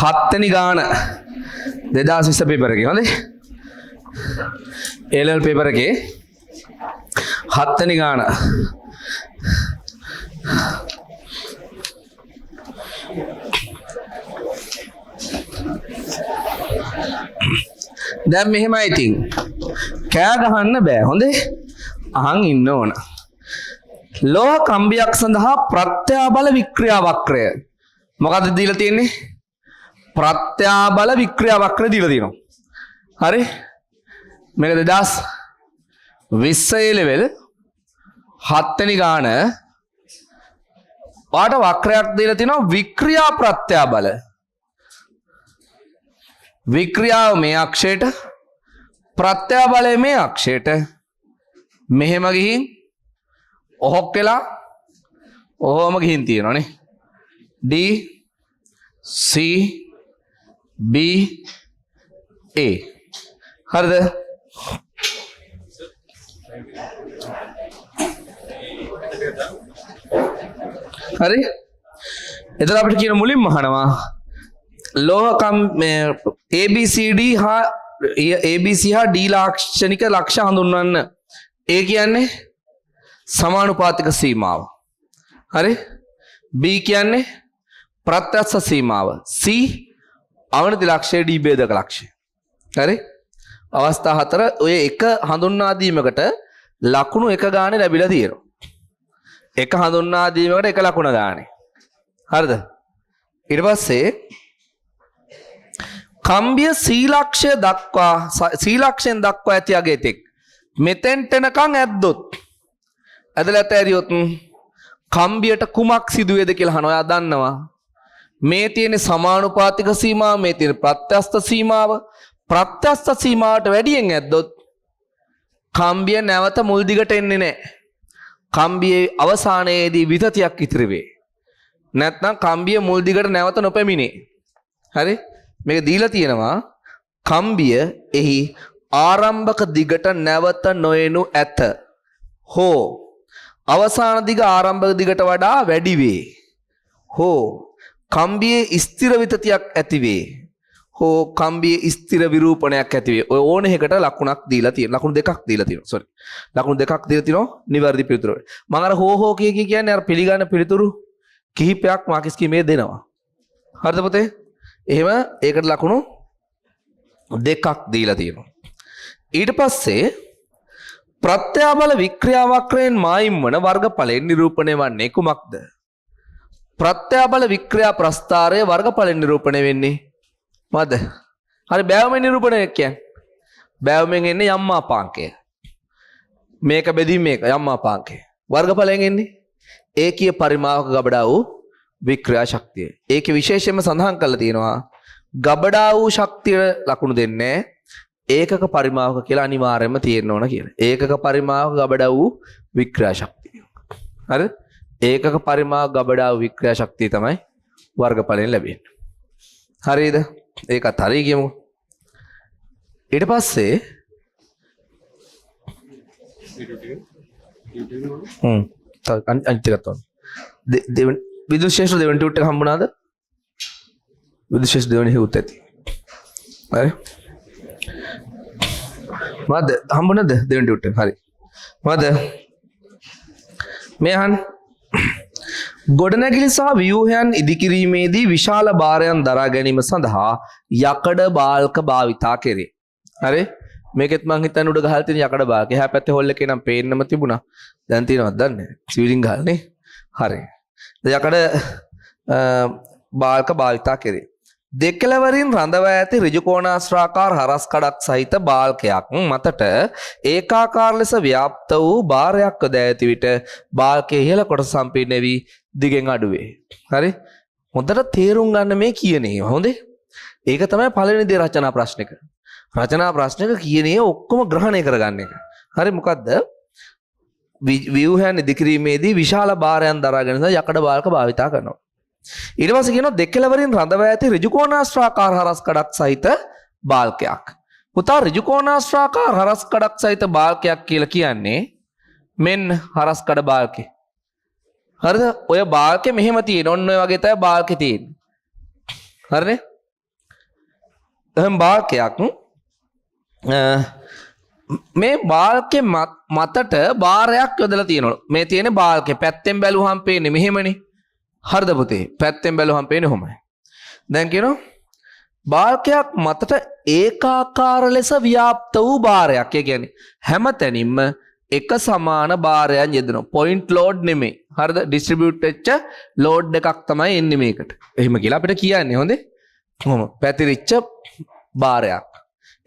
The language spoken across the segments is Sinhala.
හත්වෙනි ගාන 2020 පේපර් එකේ හොඳේ A level පේපර් එකේ හත්වෙනි ගාන දැන් මෙහෙමයි ඉතින් කෑ ගහන්න බෑ හොඳේ අහන් ඉන්න ඕන ලෝහ කම්බියක් සඳහා ප්‍රත්‍යාබල වික්‍රියා වක්‍රය මොකද්ද දීලා තියෙන්නේ ප්‍රත්‍යාබල වික්‍රියා වක්‍රය දීලා තියෙනවා හරි මේක 2020 ලෙවල් 7 වෙනි ගාන වාට වක්‍රයක් දීලා තිනවා වික්‍රියා ප්‍රත්‍යාබල වික්‍රියාව මේ අක්ෂයට ප්‍රත්‍යාබලය මේ අක්ෂයට මෙහෙම ගිහින් ඔහොක් වෙලා ඔහොම ගිහින් තියෙනවානේ D C B A හරිද හරි එතන අපිට කියන මුලින්ම අහනවා ලෝහකම් ABCD හා ABC හා D ලාක්ෂණික ලක්ෂ හඳුන්වන්න A කියන්නේ සමානුපාතික සීමාව හරි B කියන්නේ ප්‍රත්‍යක්ෂ සීමාව C අවනති ලක්ෂය D භේදක ලක්ෂය හරි අවස්ථා හතර ඔය එක හඳුන්වා දීමකට ලකුණු එක ගානේ ලැබිලා තියෙනවා එක හඳුන්වා දීමකට එක ලකුණ ගානේ හරිද ඊට පස්සේ කම්බිය C ලක්ෂය දක්වා C ලක්ෂයෙන් දක්වා ඇති අගය තෙක් මෙතෙන්ට එනකන් ඇද්දොත් ඇදලා ඇතරියොත් කම්බියට කුමක් සිදුවේද කියලා අහනවා. ඔයා දන්නවා. මේ තියෙන සමානුපාතික සීමාව, මේ තියෙන ප්‍රත්‍යස්ත සීමාව. ප්‍රත්‍යස්ත සීමාවට වැඩියෙන් ඇද්දොත් කම්බිය නැවත මුල් දිගට එන්නේ නැහැ. කම්බියේ අවසානයේදී විතතියක් ඉතිරි වේ. නැත්නම් කම්බිය මුල් දිගට නැවත නොපැමිණේ. හරි? මේක දීලා තියෙනවා කම්බිය එහි ආරම්භක දිගට නැවත නොයනු ඇත. හෝ අවසාන දිග ආරම්භක දිගට වඩා වැඩි වේ. හෝ කම්බියේ ස්ථිර විතතියක් ඇති වේ. හෝ කම්බියේ ස්ථිර විරූපණයක් ඇති වේ. ඔය ඕන එකකට ලකුණක් දීලා තියෙනවා. ලකුණු දෙකක් දීලා තියෙනවා. සෝරි. ලකුණු දෙකක් දීලා තියෙනවා නිවැරදි පිළිතුර. මම අර හෝ කියන්නේ අර පිළිගන්න පිළිතුරු කිහිපයක් මාකස් කීමේ දෙනවා. හරිද පුතේ? එහෙම ඒකට ලකුණු දෙකක් දීලා තියෙනවා. ඊට පස්සේ ප්‍රත්‍යාබල වික්‍රියා වක්‍රයෙන් මායිම් වන වර්ගඵලයෙන් නිරූපණය වන්නේ කුමක්ද? ප්‍රත්‍යාබල වික්‍රියා ප්‍රස්ථාරයේ වර්ගඵලයෙන් නිරූපණය වෙන්නේ මොකද? හරි බෑවමෙන් නිරූපණය කියන්නේ. බෑවමෙන් එන්නේ යම් මාපාංකය. මේක බෙදීම මේක යම් මාපාංකය. වර්ගඵලයෙන් එන්නේ ඒකීය පරිමාවක ගබඩා වූ වික්‍රියා ශක්තිය. ඒකේ විශේෂයෙන්ම සඳහන් කරලා තියෙනවා ගබඩා වූ ශක්තිය ලකුණු දෙන්නේ ඒකක පරිමාවක කියලා අනිවාර්යයෙන්ම තියෙන්න ඕන කියලා. ඒකක පරිමාවක ගබඩා වූ වික්‍රියා ශක්තිය. හරි? ඒකක පරිමාවක ගබඩා වූ වික්‍රියා ශක්තිය තමයි වර්ගඵලයෙන් ලැබෙන්නේ. හරිද? ඒකත් හරි කියමු. ඊට පස්සේ අනිත් එකත් උන් විදුලි ශේෂ්ත්‍ර දෙවන ටියුට් එක හම්බුණාද? විදුලි ශේෂ්ත්‍ර දෙවන හේතුත් ඇති. හරි? මද හම්බුණාද දෙවන ටියුට් එක? හරි. මද මේ අහන්න ගොඩනැගිලි සහ ව්‍යුහයන් ඉදිකිරීමේදී විශාල භාරයන් දරා ගැනීම සඳහා යකඩ බාල්ක භාවිතා කෙරේ. හරි? මේකෙත් මං හිතන්නේ උඩ ගහලා තියෙන යකඩ බාල්ක. එහා පැත්තේ හොල් එකේ නම් පේන්නම තිබුණා. දැන් තියෙනවද දන්නේ නැහැ. සීලින් ගහලානේ. හරි. යකඩ බාල්ක භාවිතා කෙරේ. දෙකලවරින් රඳවා ඇති ඍජුකෝණාශ්‍රාකාර හරස් කඩක් සහිත බාල්කයක් මතට ඒකාකාර ලෙස ව්‍යාප්ත වූ භාරයක් යොද ඇති විට බාල්කයේ ඉහළ කොටස සම්පීර්ණ වී දිගෙන් අඩු වේ. හරි? හොඳට තේරුම් ගන්න මේ කියන්නේ. හොඳේ? ඒක තමයි පළවෙනි දේ රචනා ප්‍රශ්නෙක. රචනා ප්‍රශ්නෙක කියන්නේ ඔක්කොම ග්‍රහණය කරගන්න එක. හරි මොකද්ද? ව්‍යුහයන් ඉදිකිරීමේදී විශාල භාරයන් දරාගෙන යකඩ බාල්ක භාවිතා කරනවා. ඊට පස්සේ කියනවා දෙකලවරින් රඳවා ඇති ඍජුකෝණාශ්‍රාකාර හරස් කඩක් සහිත බාල්කයක්. පුතා ඍජුකෝණාශ්‍රාකාර හරස් කඩක් සහිත බාල්කයක් කියලා කියන්නේ මෙන්න හරස් කඩ බාල්කේ. හරිද? ඔය බාල්කේ මෙහෙම තියෙන. ඔන්න ඔය වගේ තමයි බාල්කේ තියෙන්නේ. හරිනේ? එහෙනම් බාල්කයක් මේ බාල්කේ මතට බාරයක් යොදලා තියෙනවලු. මේ තියෙන බාල්කේ පැත්තෙන් බැලුවහම පේන්නේ මෙහෙමනේ. හරිද පුතේ? පැත්තෙන් බැලුවහම පේන්නේ කොහොමයි? දැන් කියනවා බාල්කයක් මතට ඒකාකාර ලෙස ව්‍යාප්ත වූ බාරයක්. ඒ කියන්නේ හැමතැනින්ම එක සමාන බාරයක් යෙදෙනවා. පොයින්ට් ලෝඩ් නෙමෙයි. හරිද? ඩිස්ට්‍රිබියුට් වෙච්ච ලෝඩ් එකක් තමයි එන්නේ මේකට. එහෙම කියලා අපිට කියන්නේ හොඳේ. කොහොම? පැතිරිච්ච බාරයක්.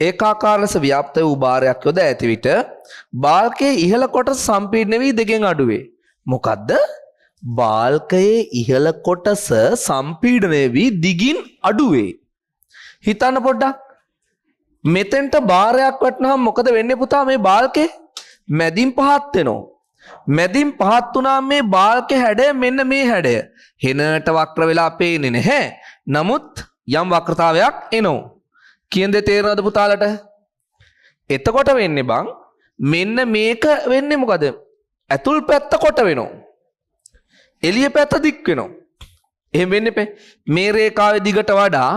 ඒකාකාර ලෙස ව්‍යාප්ත වූ බාරයක් යොද ඇති විට බාල්කයේ ඉහළ කොටස සම්පීර්ණ වී දෙකෙන් අඩු වේ. මොකද්ද? බාල්කයේ ඉහළ කොටස සම්පීඩනය වී දිගින් අඩු වේ. හිතන්න පොඩ්ඩක්. මෙතෙන්ට බාරයක් වටනහම මොකද වෙන්නේ පුතා? මේ බාල්කේ මැදින් පහත් වෙනවා. මැදින් පහත් වුණාම මේ බාල්කේ හැඩය මෙන්න මේ හැඩය. හෙනට වක්‍ර වෙලා පේන්නේ නැහැ. නමුත් යම් වක්‍රතාවයක් එනවා. කියන දේ තේරෙනවද පුතාලට? එතකොට වෙන්නේ බං මෙන්න මේක වෙන්නේ මොකද? ඇතුල් පැත්ත කොට වෙනවා. එළිය පැත්ත දික් වෙනවා. එහෙම වෙන්නේ නැහැ. මේ රේඛාවේ දිගට වඩා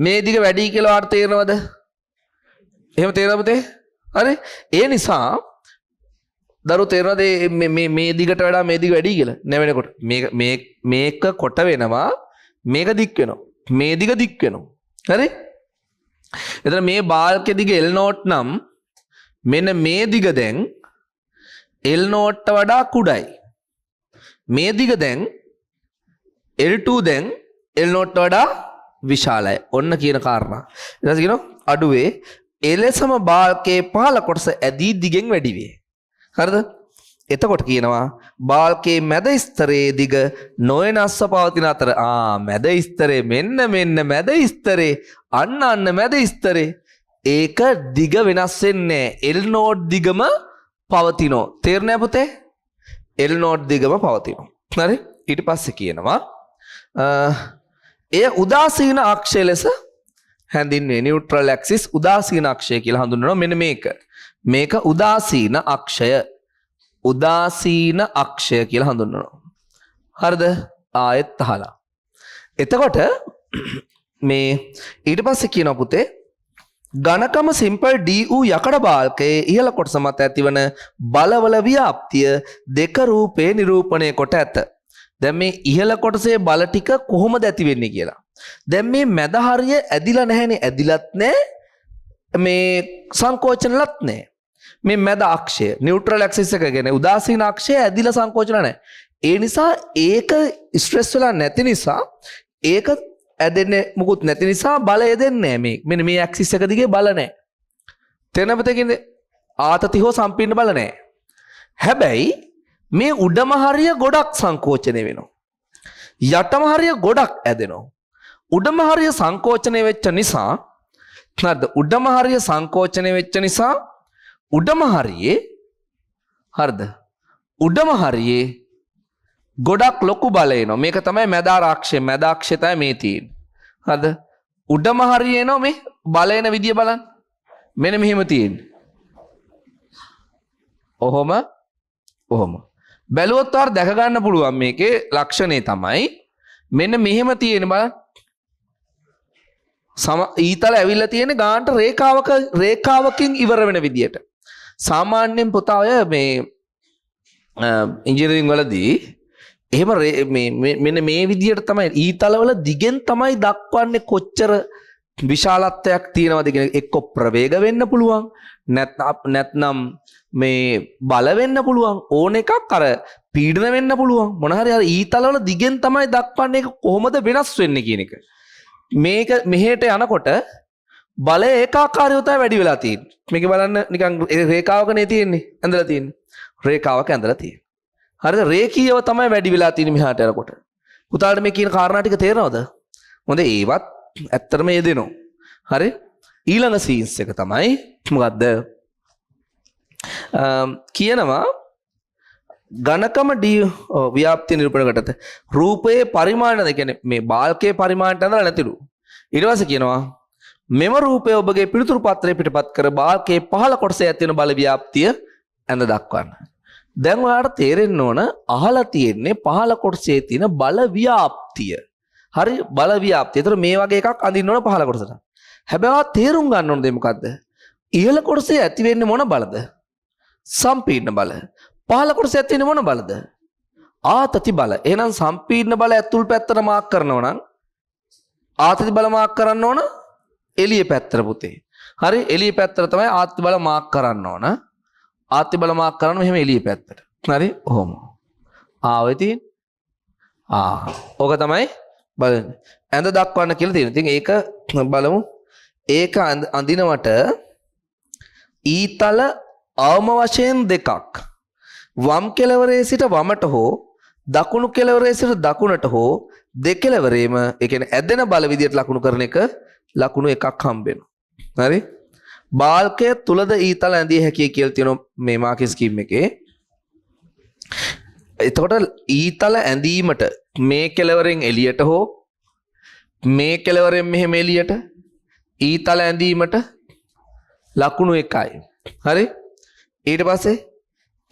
මේ දිග වැඩි කියලා වාට තේරෙනවද? එහෙම තේරෙනවද පුතේ? හරි. ඒ නිසා දරු තේරෙනවද මේ දිගට වඩා මේ දිග වැඩි කියලා? නැවෙනකොට මේක කොට වෙනවා. මේක දික් වෙනවා. මේ දිග දික් වෙනවා. හරි? එතන මේ බාල්කේ දිග L නෝට් නම් මෙන්න මේ දිග දැන් L නෝට්ට වඩා කුඩයි. මේ දිග දැන් L2 දැන් L නෝට්ට වඩා විශාලයි. ඔන්න කියන කාරණා. ඊට පස්සේ කියනවා අඩුවේ එලෙසම බාල්කේ පහළ කොටස ඇදී දිගෙන් වැඩි වේ. හරිද? එතකොට කියනවා බාල්කේ මැද ස්තරයේ දිග නොවෙනස්ව පවතින අතර මැද ස්තරේ මෙන්න මැද ස්තරේ අන්න මැද ස්තරේ ඒක දිග වෙනස් වෙන්නේ නැහැ. L නෝඩ් දිගම පවතිනෝ. තේරුණා පුතේ? L නෝඩ් දිගම පවතිනෝ. හරි? ඊට පස්සේ කියනවා එය උදාසීන අක්ෂය ලෙස හැඳින්වේ. නියුට්‍රල් ඇක්සිස් උදාසීන අක්ෂය කියලා හඳුන්වනවා. මෙන්න මේක. මේක උදාසීන අක්ෂය. උදාසීන අක්ෂය කියලා හඳුන්වනවා. හරිද? ආයෙත් අහලා. එතකොට මේ ඊට පස්සේ කියනවා පුතේ ඝනකම සිම්පල් D වූ යකඩ බාල්කයේ ඉහළ කොටස මත ඇතිවන බලවල ව්‍යාප්තිය දෙක රූපේ නිරූපණය කොට ඇත. දැන් මේ ඉහළ කොටසේ බල ටික කොහොමද ඇති වෙන්නේ කියලා. දැන් මේ මැද හරිය ඇදිලා නැහැනේ. ඇදිලත් නැහැ. මේ සංකෝචනලත් නැහැ. මේ මැද අක්ෂය නියුට්‍රල් ඇක්සිස් එක කියන්නේ උදාසීන අක්ෂය ඇදිලා සංකෝචන නැහැ. ඒ නිසා ඒක ස්ට්‍රෙස් වෙලා නැති නිසා ඒක ඇදෙන්නේ මුකුත් නැති නිසා බලය දෙන්නේ නැහැ. මෙන්න මේ ඇක්සිස් එක දිගේ බල නැහැ. තේරෙනවද කියන්නේ ආතති හෝ සම්පීර්ණ බල නැහැ. හැබැයි මේ උඩම හරිය ගොඩක් සංකෝචනය වෙනවා. යටම හරිය ගොඩක් ඇදෙනවා. උඩම හරිය සංකෝචනය වෙච්ච නිසා නේද? උඩම හරිය සංකෝචනය වෙච්ච නිසා උඩම හරියේ හරිද? උඩම හරියේ ගොඩක් ලොකු බලය එනවා. මේක තමයි මැදාරාක්ෂය. මැදාක්ෂය තමයි මේ තියෙන්නේ. හරිද? උඩම හරිය එනවා මේ බලය එන විදිය බලන්න. මෙන්න මෙහෙම තියෙන්නේ. ඔහොම. බැලුවොත් ආර දැක ගන්න පුළුවන් මේකේ ලක්ෂණේ තමයි මෙන්න මෙහෙම තියෙන බලන්න. ඊතල ඇවිල්ලා තියෙන ගානට රේඛාවකින් ඉවර වෙන විදියට. සාමාන්‍යයෙන් පුතා ඔය මේ ඉංජිනේරින් වලදී එහෙම මෙන්න මේ විදියට තමයි ඊතලවල දිගෙන් තමයි දක්වන්නේ කොච්චර විශාලත්වයක් තියෙනවද කියන එක්ක ප්‍රවේග වෙන්න පුළුවන් නැත්නම් මේ බල වෙන්න පුළුවන් ඕන එකක් අර පීඩන වෙන්න පුළුවන් මොන හරි අර ඊතලවල දිගෙන් තමයි දක්වන්නේ ඒක කොහොමද වෙනස් වෙන්නේ කියන එක. මේක මෙහෙට යනකොට බලය ඒකාකාරීව තමයි වැඩි වෙලා තියෙන්නේ. මේක බලන්න නිකන් රේඛාවකනේ තියෙන්නේ. ඇඳලා තියෙන්නේ. රේඛාවක ඇඳලා තියෙන්නේ. හරිද? රේඛීයව තමයි වැඩි වෙලා තියෙන්නේ මෙහාට යනකොට. පුතාලට මේ කියන කාරණා ටික තේරෙනවද? හොඳ ඒවත් ඇත්තටම යෙදෙනවා. හරි? ඊළඟ සීන්ස් එක තමයි මොකද්ද? කියනවා ඝනකම D ව්‍යාප්තිය නිරූපණය කරත රූපයේ පරිමාණය කියන්නේ මේ බාල්කයේ පරිමාණයට අඳලා නැතිලු. ඊට පස්සේ කියනවා මෙම රූපය ඔබගේ පිළිතුරු පත්‍රයේ පිටපත් කර බාල්කයේ පහළ කොටසේ ඇති වෙන බල ව්‍යාප්තිය ඇඳ දක්වන්න. දැන් ඔයාලට තේරෙන්න ඕන අහලා තියෙන්නේ පහළ කොටසේ තියෙන බල ව්‍යාප්තිය. හරි බල ව්‍යාප්තිය. ඒතර මේ වගේ එකක් අඳින්න ඕන පහළ කොටසට. හැබැයි තේරුම් ගන්න ඕන දේ මොකද්ද? ඉහළ කොටසේ ඇති වෙන්නේ මොන බලද? සම්පීඩන බල. පහළ කොටසේ ඇති වෙන්නේ මොන බලද? ආතති බල. එහෙනම් සම්පීඩන බල ඇතුල් පැත්තට මාක් කරනවා නම් ආතති බල මාක් කරන්න ඕන එළිය පැත්තට පුතේ. හරි එළිය පැත්තට තමයි ආතති බල මාක් කරන්න ඕන. ආතති බල මාක් කරන්න මෙහෙම එළිය පැත්තට. හරි ඔහොම. ආවෙ තියෙන්නේ. ඕක තමයි බලන්න. ඇඳ දක්වන්න කියලා තියෙනවා. ඉතින් ඒක බලමු. ඒක අඳිනවට ඊතල අවම වශයෙන් දෙකක්. වම් කෙළවරේ සිට වමට හෝ දකුණු කෙළවරේ සිට දකුණට හෝ දෙකෙළවරේම ඒ කියන්නේ ඇදෙන බල විදියට ලකුණු කරන එක ලකුණු එකක් හම්බ වෙනවා. හරි? බාල්කය තුලද ඊතල ඇඳිය හැකියි කියලා තියෙනවා මේ මාකින් ස්කීම් එකේ. එතකොට ඊතල ඇඳීමට මේ කෙළවරෙන් එළියට හෝ මේ කෙළවරෙන් මෙහෙම එළියට ඊතල ඇඳීමට ලකුණු එකයි. හරි? ඊට පස්සේ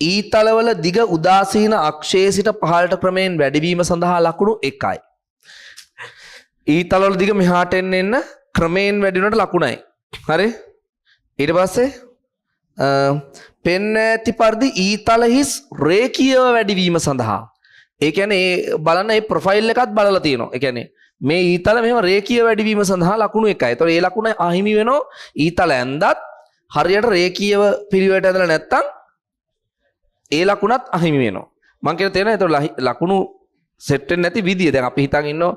ඊතලවල දිග උදාසීන අක්ෂයේ සිට පහළට ක්‍රමයෙන් වැඩිවීම සඳහා ලකුණු එකයි. ඊතලවල දිග මෙහාට එන්න ක්‍රමයෙන් වැඩි වෙනට ලකුණයි. හරි? ඊට පස්සේ පෙන්න ඇති පරිදි ඊතල හිස් රේඛීයව වැඩිවීම සඳහා ඒ කියන්නේ බලන්න මේ ප්‍රොෆයිල් එකත් බලලා තියෙනවා. ඒ කියන්නේ මේ ඊතල මෙහෙම රේඛීය වැඩිවීම සඳහා ලකුණු එකයි. ඒතකොට ඒ ලකුණ අහිමි වෙනවා ඊතල ඇඳත් හරියට රේඛීයව පිළිවෙලට ඇදලා නැත්තම් ඒ ලකුණත් අහිමි වෙනවා. මම කියන තේරෙනවද? ඒතකොට ලකුණු සෙට් වෙන්නේ නැති විදිය. දැන් අපි හිතන් ඉන්නෝ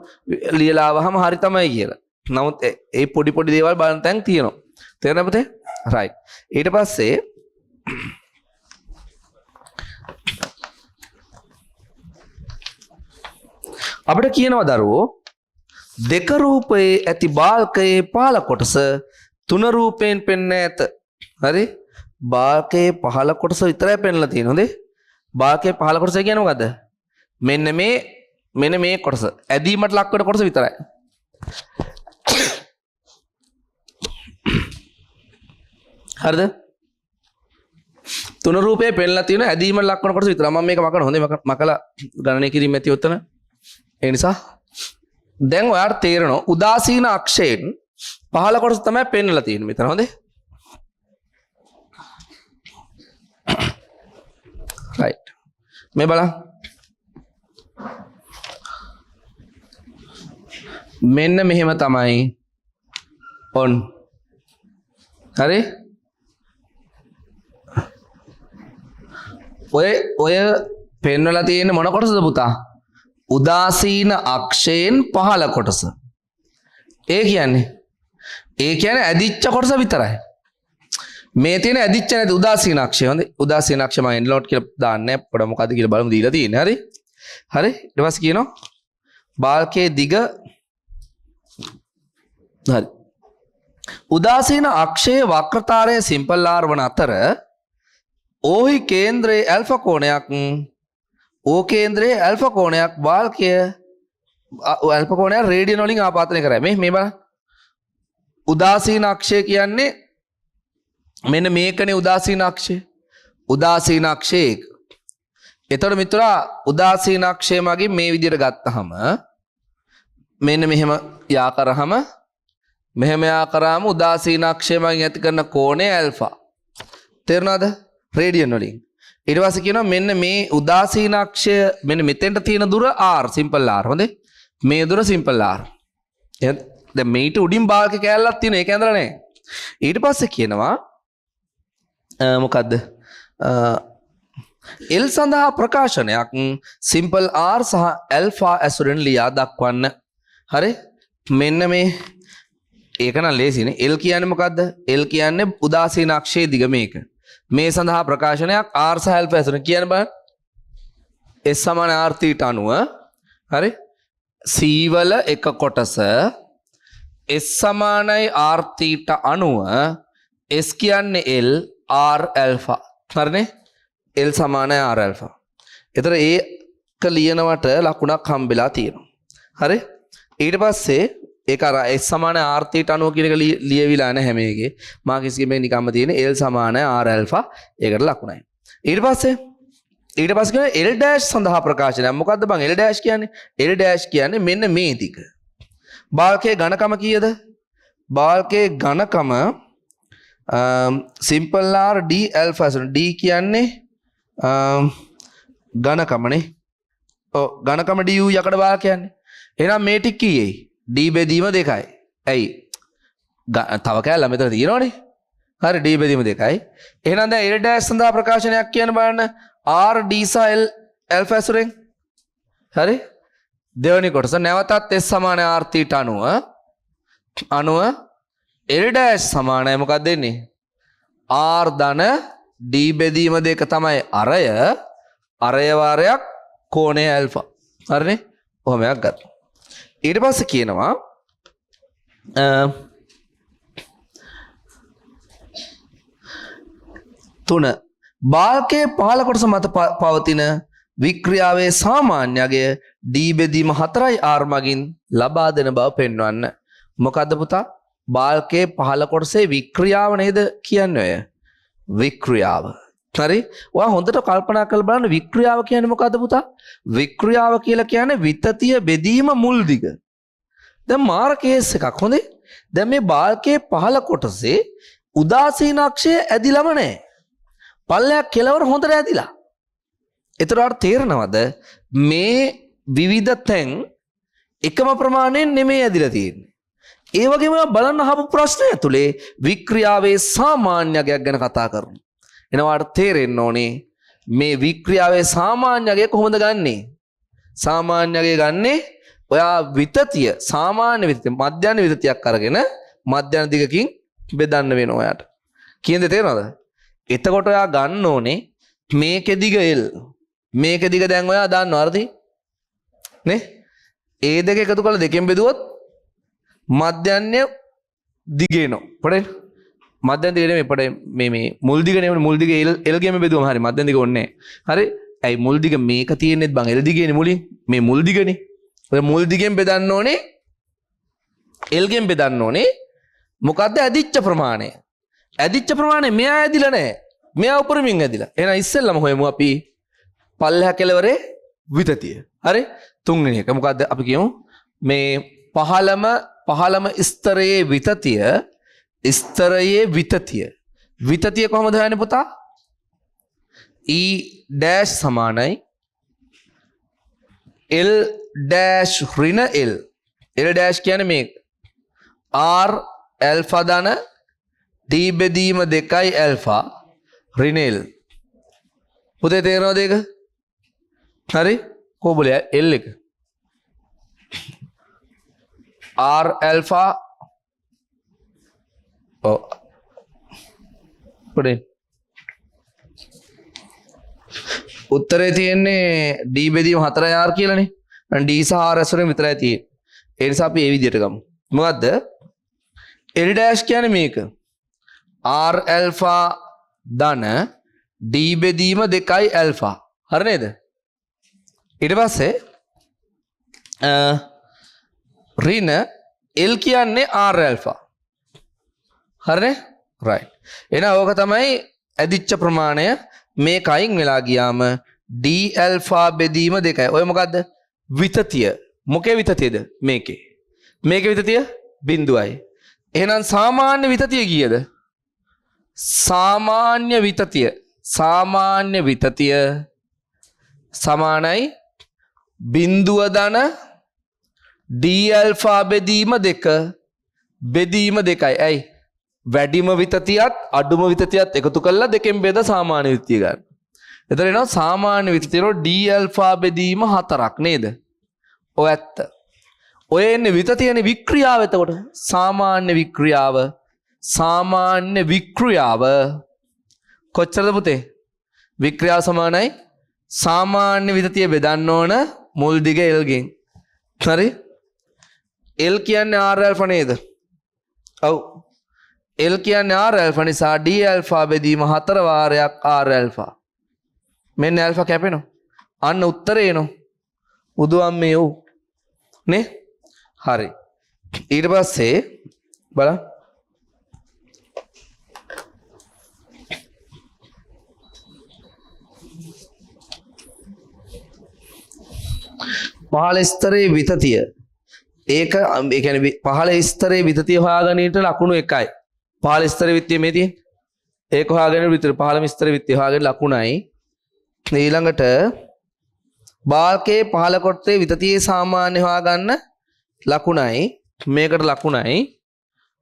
ලියලා ආවහම හරි තමයි කියලා. නමුත් ඒ පොඩි පොඩි දේවල් බලන තැන් තියෙනවා. තේරෙනවද පුතේ? රයිට්. ඊට පස්සේ අපිට කියනවා දරුවෝ දෙක රූපයේ ඇති බාල්කයේ පහළ කොටස තුන රූපයෙන් පෙන්වන්නේ ඇත. හරි? බාල්කයේ පහළ කොටස විතරයි පෙන්වලා තියෙන්නේ. හොඳේ? බාල්කයේ පහළ කොටස කියන්නේ මොකද්ද? මෙන්න මේ කොටස. ඇදීමට ලක් වෙන කොටස විතරයි. හරිද? තුන රූපයේ පෙන්ලා තියෙන ඇදීමට ලක් වෙන කොටස විතරයි. මම මේක මකන හොඳේ මකලා ගණනය කිරීම ඇති උත්තර. ඒ නිසා දැන් ඔයාලට තේරෙනවා උදාසීන අක්ෂයෙන් පහළ කොටස තමයි පෙන්වලා තියෙන්නේ මෙතන. හොඳේ? රයිට්. මේ බලන්න. මෙන්න මෙහෙම තමයි ඔන්. හරි? ඔය පෙන්වලා තියෙන්නේ මොන කොටසද පුතා? උදාසීන අක්ෂයෙන් පහළ කොටස. ඒ කියන්නේ ඇදිච්ච කොටස විතරයි. මේ තියෙන ඇදිච්ච නැති උදාසීන අක්ෂය. හොඳයි. උදාසීන අක්ෂය මම එන්ඩ් නෝට් කියලා දාන්නේ පොඩ මොකද්ද කියලා බලමු දීලා තියෙන්නේ. හරි? හරි? ඊට පස්සේ කියනවා බාල්කයේ දිග හරි. උදාසීන අක්ෂයේ වක්‍රතාරය සිම්පල් R වන අතර ඕහි කේන්ද්‍රයේ ඇල්ෆා කොණයක් ඕ කේන්ද්‍රයේ ඇල්ෆා කොණයක් බාල්කය ඇල්ෆා කොණයක් රේඩියන් වලින් ආපාතනය කරයි. මේ බලන්න. උදාසීන අක්ෂය කියන්නේ මෙන්න මේකනේ උදාසීන අක්ෂය. උදාසීන අක්ෂය එක. එතකොට මිත්‍රා උදාසීන අක්ෂය මගින් මේ විදිහට ගත්තහම මෙන්න මෙහෙම යා කරාම මෙහෙම යා කරාම උදාසීන අක්ෂය මගින් ඇති කරන කෝණය ඇල්ෆා. තේරුණාද? රේඩියන් වලින්. ඊට පස්සේ කියනවා මෙන්න මේ උදාසීන අක්ෂය මෙන්න මෙතෙන්ට තියෙන දුර r සිම්පල් r. හොඳේ? මේ දුර සිම්පල් r. දැන් මේට උඩින් බාල්ක කෑල්ලක් තියෙන ඒක ඇඳලා නැහැ. ඊට පස්සේ කියනවා මොකද්ද? L සඳහා ප්‍රකාශනයක් සිම්පල් r සහ ඇල්ෆා ඇසුරෙන් ලියා දක්වන්න. හරි? මෙන්න මේ ඒක නම් ලේසිනේ. L කියන්නේ මොකද්ද? L කියන්නේ උදාසීන අක්ෂයේ දිග මේක. මේ සඳහා ප්‍රකාශනයක් r සහ ඇල්ෆා ඇසුරෙන් කියන්න බලන්න. S සමාන r θ අනුව හරි? C වල එක කොටස S සමානයි r θ අනුව S කියන්නේ L r ඇල්ෆා. හරිනේ? L සමානයි r ඇල්ෆා. ඒතර ඒක ලියනවට ලකුණක් හම්බෙලා තියෙනවා. හරි? ඊට පස්සේ ඒක අර S සමාන r θ අනුව කියන එක ලියවිලා නැහැ මේකේ. මාකින් ස්කීම් එකේ නිකම්ම තියෙන L සමාන r ඇල්ෆා ඒකට ලකුණයි. ඊට පස්සේ කියන L ඩෑෂ් සඳහා ප්‍රකාශනයක්. මොකද්ද බං L ඩෑෂ් කියන්නේ? L ඩෑෂ් කියන්නේ මෙන්න මේ ටික. බාල්කයේ ඝනකම කීයද? බාල්කේ ඝනකම simple R D alpha D කියන්නේ ඝනකමනේ. ඔව් ඝනකම du යකඩ බාල් කියන්නේ. එහෙනම් මේ ටික කීයයි? D බෙදීම 2යි. ඇයි? තව කෑල්ල මෙතන තියෙනවනේ. හරි D බෙදීම 2යි. එහෙනම් දැන් L dash සඳහා ප්‍රකාශනයක් කියන බලන්න R D සහ L alpha ඇසුරෙන්. හරි? දෙවෙනි කොටස නැවතත් S සමාන R θ අණුව L dash සමානයි මොකක්ද දෙන්නේ? R ධන D බෙදීම 2 තමයි අරය වාරයක් කෝණය ඇල්ෆා. හරිනේ? ඔහොමයක් ගත්තා. ඊට පස්සේ කියනවා තුන බාල්කයේ පහළ කොටස මත පවතින වික්‍රියාවේ සාමාන්‍ය අගය D බෙදීම 4යි R මගින් ලබා දෙන බව පෙන්වන්න. මොකද්ද පුතා? බාල්කයේ පහළ කොටසේ වික්‍රියාව නේද කියන්නේ ඔය. වික්‍රියාව. හරි? ඔයා හොඳට කල්පනා කරලා බලන්න වික්‍රියාව කියන්නේ මොකද්ද පුතා? වික්‍රියාව කියලා කියන්නේ විතතිය බෙදීම මුල් දිග. දැන් මාර කේස් එකක් හොඳේ. දැන් මේ බාල්කයේ පහළ කොටසේ උදාසීන අක්ෂය ඇදිලම නැහැ. පල්ලයක් කෙලවර හොඳට ඇදිලා. ඒතරට තේරෙනවද මේ විවිධ තැන් එකම ප්‍රමාණයෙන් නෙමෙයි ඇදිලා තියෙන්නේ. ඒ වගේම බලන්න අහපු ප්‍රශ්නය තුලේ වික්‍රියාවේ සාමාන්‍යයක් ගැන කතා කරනවා. එනවාට තේරෙන්න ඕනේ මේ වික්‍රියාවේ සාමාන්‍යය කොහොමද ගන්නෙ? සාමාන්‍යය ගන්නෙ ඔයා විතතිය සාමාන්‍ය විතතිය මධ්‍යන විතතියක් අරගෙන මධ්‍යන දිගකින් බෙදන්න වෙනවා ඔයාට. කියන දේ තේරෙනවද? එතකොට ඔයා ගන්න ඕනේ මේකේ දිග L. මේකේ දිග දැන් ඔයා දන්නවද? නේ? ඒ දෙක එකතු කරලා දෙකෙන් බෙදුවොත් මධ්‍යන්‍ය දිගේනෝ. පොඩේ මධ්‍යන් දිග නෙමෙයි පොඩේ මේ මුල් දිග නෙමෙයි මුල් දිග L ගෙම බෙදුවම හරි මධ්‍යන් දිග ඕනේ නැහැ. හරි? ඇයි මුල් දිග මේක තියෙන්නේත් බං L දිගේනේ මුලින්. මේ මුල් දිගනේ. ඔය මුල් දිගෙන් බෙදන්න ඕනේ L ගෙන් බෙදන්න ඕනේ. මොකද්ද ඇදිච්ච ප්‍රමාණය? ඇදිච්ච ප්‍රමාණය මෙයා ඇදිලා නැහැ. මෙයා උපරිමින් ඇදිලා. එහෙනම් ඉස්සෙල්ලම හොයමු අපි පල්ලෙහා කෙලවරේ විතතිය. හරි? තුන්වෙනි එක මොකද්ද අපි කියමු මේ පහළම ස්තරයේ විතතිය කොහොමද හොයන්නේ පුතා? E dash සමානයි L dash ඍණ L. L dash කියන්නේ මේක. R alpha ධන D බෙදීම 2යි alpha ඍණ L. පුතේ තේරෙනවද ඒක? හරි? කොහොමද L එක? R alpha පුතේ උත්තරේ තියෙන්නේ D බෙදීම 4යි R කියලානේ. අන්න D සහ R ඇසුරෙන් විතරයි තියෙන්නේ. ඒ නිසා අපි මේ විදිහට ගමු. මොකද්ද? L dash කියන්නේ මේක. R alpha ධන D බෙදීම 2යි alpha. හරි නේද? ඊට පස්සේ ඍණ L කියන්නේ R alpha. හරිනේ? right. එහෙනම් ඕක තමයි ඇදිච්ච ප්‍රමාණය. මේක අයින් වෙලා ගියාම D alpha බෙදීම 2යි. ඔය මොකද්ද? විතතිය. මොකේ විතතියද? මේකේ. මේකේ විතතිය බිඳුවයි. එහෙනම් සාමාන්‍ය විතතිය කීයද? සාමාන්‍ය විතතිය සමානයි බිඳුව ධන D alpha බෙදීම 2 බෙදීම 2යි. ඇයි? වැඩිම විතතියත් අඩුම විතතියත් එකතු කරලා දෙකෙන් බෙද සාමාන්‍ය විතතිය ගන්න. එතන එනවා සාමාන්‍ය විතතිය D alpha බෙදීම 4ක් නේද? ඔය ඇත්ත. ඔය එන්නේ විතතියනේ වික්‍රියාව. එතකොට සාමාන්‍ය වික්‍රියාව කොච්චරද පුතේ? වික්‍රියාව සමානයි සාමාන්‍ය විතතිය බෙදන්න ඕන මුල් දිග L ගෙන්. හරි? L කියන්නේ R alpha නේද? ඔව්. L කියන්නේ R alpha නිසා D alpha බෙදීම 4 වාරයක් R alpha. මෙන්න alpha කැපෙනවා. අන්න උත්තරේ එනවා. උදුවම් මේ උ. නේ? හරි. ඊට පස්සේ බලන්න. පහළ ස්තරයේ විතතිය ඒක ඒ කියන්නේ පහළ ස්තරයේ විතතිය හොයාගන්නට ලකුණු එකයි. පහළ ස්තරයේ විතතිය මේ තියෙන්නේ. ඒක හොයාගෙන විතර පහළම ස්තරයේ විතතිය හොයාගෙන ලකුණයි. ඊළඟට බාල්කේ පහළ කොටසේ විතතියේ සාමාන්‍ය හොයාගන්න ලකුණයි. මේකට ලකුණයි.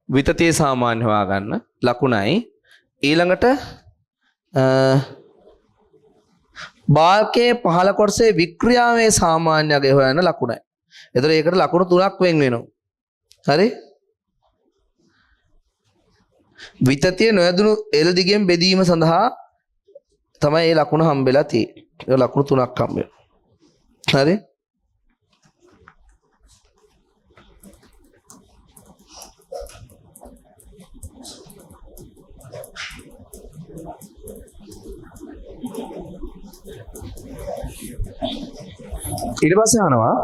විතතියේ සාමාන්‍ය හොයාගන්න ලකුණයි. ඊළඟට බාල්කේ පහළ කොටසේ වික්‍රියාවේ සාමාන්‍ය අගය හොයන්න ලකුණයි. එතකොට ඒකට ලකුණු 3ක් වෙන් වෙනවා. හරි? විතතිය නොයදුණු එල් දිගෙන් බෙදීම සඳහා තමයි මේ ලකුණ හම්බෙලා තියෙන්නේ. ඒ ලකුණු 3ක් හම්බ වෙනවා. හරි? ඊට පස්සේ අහනවා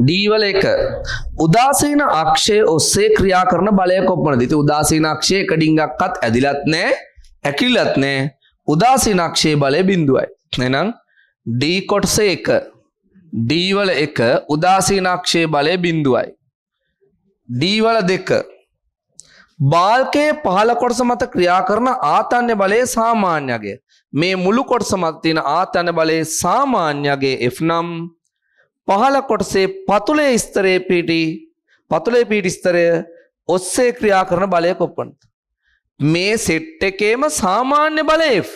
D වල 1 උදාසීන අක්ෂය ඔස්සේ ක්‍රියා කරන බලය කොපමණද? ඉතින් උදාසීන අක්ෂය එක ඩිංගක්වත් ඇදිලත් නැහැ, ඇකිලත් නැහැ. උදාසීන අක්ෂයේ බලය බිඳුවයි. එහෙනම් D කොටසේ 1 D වල 1 උදාසීන අක්ෂයේ බලය බිඳුවයි. D වල 2 බාල්කයේ පහළ කොටස මත ක්‍රියා කරන ආතන්‍ය බලයේ සාමාන්‍ය අගය. මේ මුළු කොටස මත තියෙන ආතන්‍ය බලයේ සාමාන්‍ය අගය F නම් පහළ කොටසේ පතුලේ ස්තරයේ පිටි ස්තරය ඔස්සේ ක්‍රියා කරන බලය කොපමණද? මේ සෙට් එකේම සාමාන්‍ය බලය F.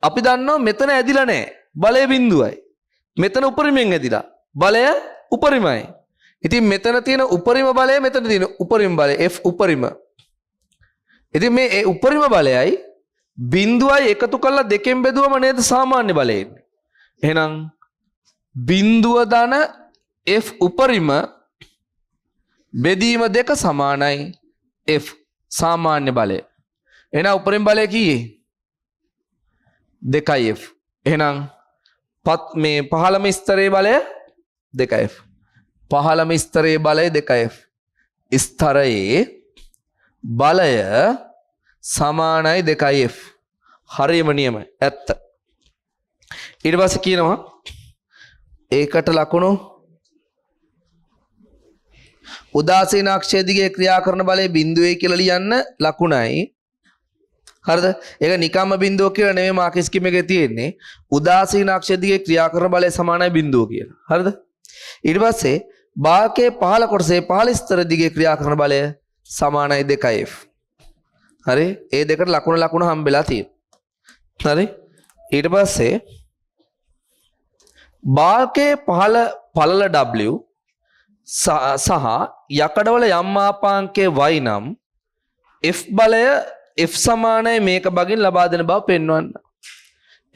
අපි දන්නවා මෙතන ඇදිලා නැහැ. බලය බිඳුවයි. මෙතන උපරිමයෙන් ඇදිලා. බලය උපරිමයි. ඉතින් මෙතන තියෙන උපරිම බලය මෙතන තියෙන උපරිම බලය F උපරිම. ඉතින් මේ උපරිම බලයයි බිඳුවයි එකතු කරලා දෙකෙන් බෙදුවම නේද සාමාන්‍ය බලය එන්නේ. එහෙනම් බිඳුව ධන F උපරිම බෙදීම 2 සමානයි F සාමාන්‍ය බලය. එහෙනම් උපරිම බලය කීයේ? 2F. එහෙනම් මේ පහළම ස්තරයේ බලය 2F. පහළම ස්තරයේ බලය 2F. ස්තරයේ බලය සමානයි 2F. හරියම නියමයි. ඇත්ත. ඊට පස්සේ කියනවා ඒකට ලකුණු උදාසීන අක්ෂය දිගේ ක්‍රියා කරන බලය බිඳුවේ කියලා ලියන්න ලකුණයි. හරිද? ඒක නිකම්ම බිඳුව කියලා නෙමෙයි මාකර් ස්කීම් එකේ තියෙන්නේ. උදාසීන අක්ෂය දිගේ ක්‍රියා කරන බලය සමානයි බිඳුව කියලා. හරිද? ඊට පස්සේ බාල්කයේ පහළ කොටසේ පහළ ස්තර දිගේ ක්‍රියා කරන බලය සමානයි 2F. හරි? ඒ දෙකට ලකුණු හම්බෙලා තියෙනවා. හරි? ඊට පස්සේ බාල්කයේ පළල W සහ යකඩවල යම් මාපාංකයේ y නම් F බලය F සමානයි මේක බගින් ලබා දෙන බව පෙන්වන්න.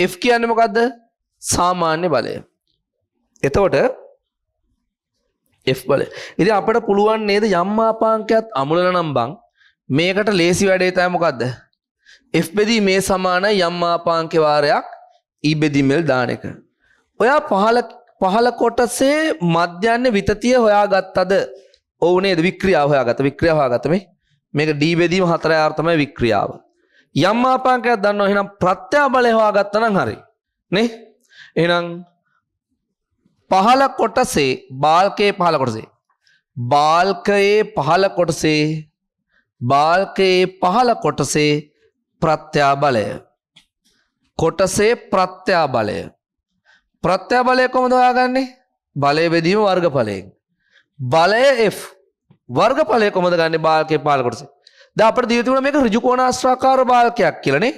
F කියන්නේ මොකද්ද? සාමාන්‍ය බලය. එතකොට F බලය. ඉතින් අපිට පුළුවන් නේද යම් මාපාංකයක් අමුලන නම් බං මේකට ලේසි වැඩේ තමයි මොකද්ද? F බෙදී මේ සමානයි යම් මාපාංකේ වාරයක් E බෙදීමෙල් දාන එක. ඔයා පහළ කොටසේ මධ්‍යන්නේ විතතිය හොයාගත්තද? ඔව් නේද? වික්‍රියාව හොයාගත්ත මේ. මේක D බෙදීම 4R තමයි වික්‍රියාව. යම් මාපාංකයක් දන්නවා එහෙනම් ප්‍රත්‍යාබලය හොයාගත්තා නම් හරි. නේ? එහෙනම් පහළ කොටසේ බාල්කයේ පහළ කොටසේ ප්‍රත්‍යාබලය. ප්‍රත්‍යාබලය කොහොමද හොයාගන්නේ? බලය බෙදීම වර්ගඵලයෙන්. බලය F වර්ගඵලය කොහොමද ගන්නේ බාල්කයේ පහළ කොටසේ? දැන් අපිට දීලා තිබුණා මේක ඍජු කෝණාශ්‍රාකාර බාල්කයක් කියලා නේ.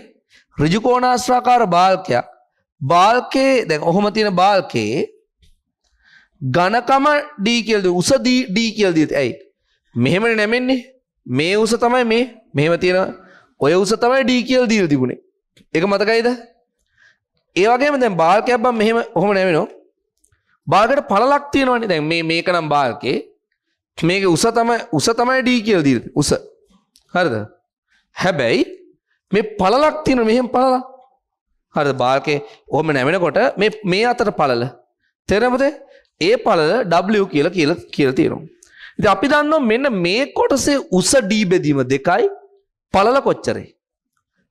ඍජු කෝණාශ්‍රාකාර බාල්කයක්. බාල්කේ දැන් ඔහොම තියෙන බාල්කේ ඝනකම D කියලා දී උස D කියලා දීලා. ඇයි? මෙහෙමනේ නැමෙන්නේ. මේ උස තමයි මේ. මෙහෙම තියෙන ඔය උස තමයි D කියලා දීලා තිබුණේ. ඒක මතකයිද? ඒ වගේම දැන් බාල්කයක් බම් මෙහෙම ඔහොම නැවෙනවා. බාල්කයට පළලක් තියෙනවනේ. දැන් මේක නම් බාල්කේ. මේකේ උස තමයි D කියලා දීලා උස. හරිද? හැබැයි මේ පළලක් තියෙනවා මෙහෙම පළලක්. හරිද? බාල්කේ ඔහොම නැවෙනකොට මේ අතර පළල. තේරෙනවද? ඒ පළල W කියලා තියෙනවා. ඉතින් අපි දන්නවා මෙන්න මේ කොටසේ උස D බෙදීම 2යි පළල කොච්චරයි?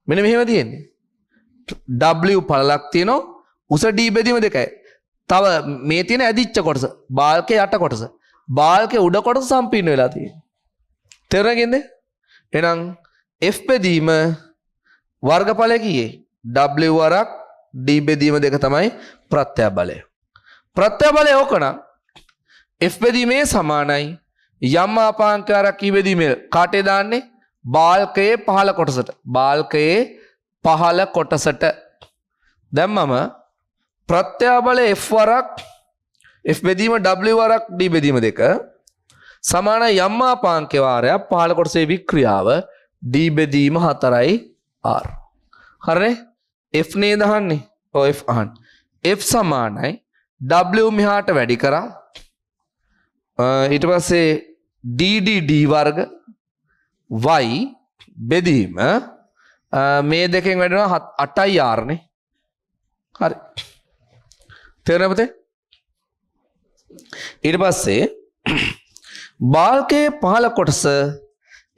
මෙන්න මෙහෙම තියෙන්නේ. W පළලක් තියෙනවා උස D බෙදීම 2යි. තව මේ තියෙන ඇදිච්ච කොටස බාල්කේ යට කොටස බාල්කේ උඩ කොටස සම්පීර්ණ වෙලා තියෙනවා. තේරුණාද? එහෙනම් F බෙදීම වර්ගඵලය කීයේ? W වරක් D බෙදීම දෙක තමයි ප්‍රත්‍යා බලය. ප්‍රත්‍යා බලය ඕකනම් F බෙදීමේ සමානයි යම් මාපාංකයක් කී බෙදීමේ කාටේ දාන්නේ? බාල්කයේ පහළ කොටසට. බාල්කයේ පහළ කොටසට. දැන් මම ප්‍රත්‍යා බලය F වරක් F බෙදීම W වරක් D බෙදීම දෙක සමාන යම් මාපාංක වාරයක් පහළ කොටසේ වික්‍රියාව D බෙදීම 4යි R. හරිනේ? F නේද අහන්නේ? ඔව් F අහන්න. F සමානයි W මෙහාට වැඩි කරා ඊට පස්සේ D වර්ග y බෙදීම මේ දෙකෙන් වැඩිනවා 8යි R නේ. හරි. තේරෙනවද? ඊට පස්සේ බාල්කයේ පහළ කොටස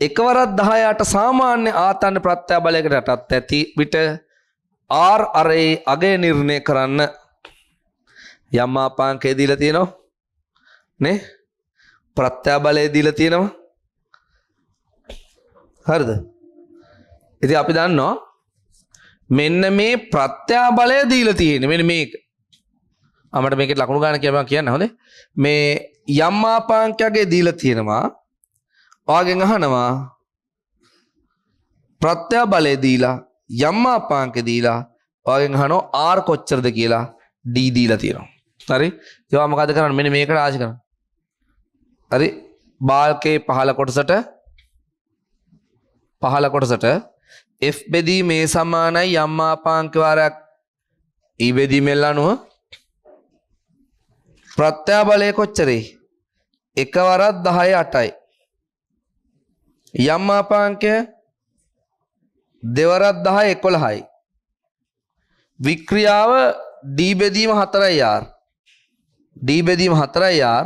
එකවරක් 10ට සාමාන්‍ය ආතන්න ප්‍රත්‍යා බලයකට යටත් ඇති විට R අරේ අගය නිර්ණය කරන්න යම් මාපාංකය දීලා තියෙනවා නේ? ප්‍රත්‍යා බලය දීලා තියෙනවා. හරිද? ඉතින් අපි දන්නවා මෙන්න මේ ප්‍රත්‍යා බලය දීලා තියෙන්නේ මෙන්න මේක. අපිට මේකේ ලකුණු ගන්න කියලා කියන්න හොඳේ. මේ යම් මාපාංකයගේ දීලා තියෙනවා. ඔයගෙන් අහනවා ප්‍රත්‍යා බලය දීලා යම් මාපාංක දීලා ඔයගෙන් අහනවා R කොච්චරද කියලා D දීලා තියෙනවා. හරි? ඒවා මොකද කරන්නේ? මෙන්න මේකට ආශි කරන්න. හරි? බාල්කේ පහළ කොටසට F බෙදීමේ සමානයි යම් මාපාංක වාරයක් E බෙදීමෙල් අනුව ප්‍රත්‍යා බලය කොච්චරේ? එකවරක් 10 8යි. යම් මාපාංකය දෙවරක් 10 11යි. වික්‍රියාව D බෙදීම 4යි R. D බෙදීම 4යි R.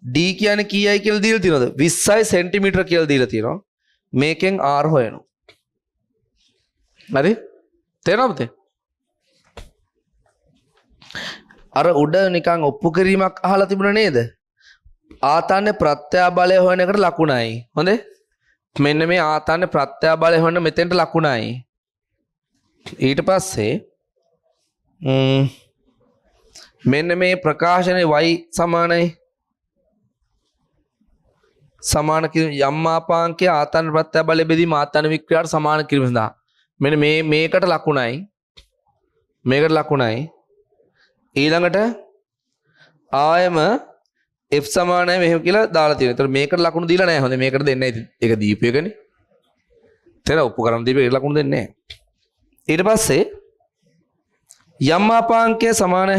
D කියන්නේ කීයයි කියලා දීලා තියෙනවද? 20යි සෙන්ටිමීටර කියලා දීලා තියෙනවා. මේකෙන් R හොයනවා. හරි? තේරෙනවද? අර උඩ නිකන් ඔප්පු කිරීමක් අහලා තිබුණා නේද? ආතන්නේ ප්‍රත්‍යා බලය හොයන එකට ලකුණයි. හොඳේ? මෙන්න මේ ආතන්නේ ප්‍රත්‍යා බලය හොයන මෙතෙන්ට ලකුණයි. ඊට පස්සේ මෙන්න මේ ප්‍රකාශනයේ y සමානයි සමාන යම් මාපාංකයේ ආතන්න ප්‍රත්‍යා බලය බෙදීම ආතන්න වික්‍රියාවට සමාන කිරීම සඳහා මෙන්න මේකට ලකුණයි ඊළඟට ආයම F සමානයි මෙහෙම කියලා දාලා තියෙනවා. ඒතර මේකට ලකුණු දීලා නැහැ. හොඳේ මේකට දෙන්නේ නැහැ. ඒක දීපු එකනේ. තේර ඔප්පු කරන් දීපු එකට ලකුණු දෙන්නේ නැහැ. ඊට පස්සේ යම් මාපාංකය සමාන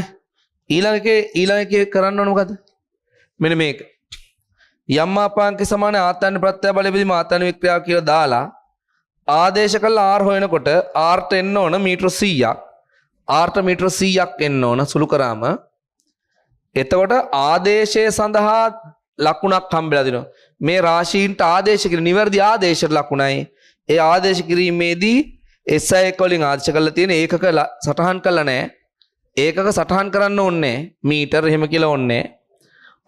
ඊළඟ එකේ කරන්න ඕන මොකද? මෙන්න මේක. යම් මාපාංකය සමාන ආතන්න ප්‍රත්‍යා බලය බෙදීම ආතන්න වික්‍රියාව කියලා දාලා ආදේශ කළා R හොයනකොට R ට එන්න ඕන මීටර 100ක්. R ට මීටර 100ක් එන්න ඕන සුළු කරාම එතකොට ආදේශය සඳහා ලකුණක් හම්බෙලා දෙනවා. මේ රාශීන්ට ආදේශ කිරීම නිවැරදි ආදේශයට ලකුණයි. ඒ ආදේශ කිරීමේදී SI එක වලින් ආදේශ කරලා තියෙන ඒකක සටහන් කරලා නැහැ. ඒකක සටහන් කරන්න ඕනේ මීටර එහෙම කියලා ඕනේ.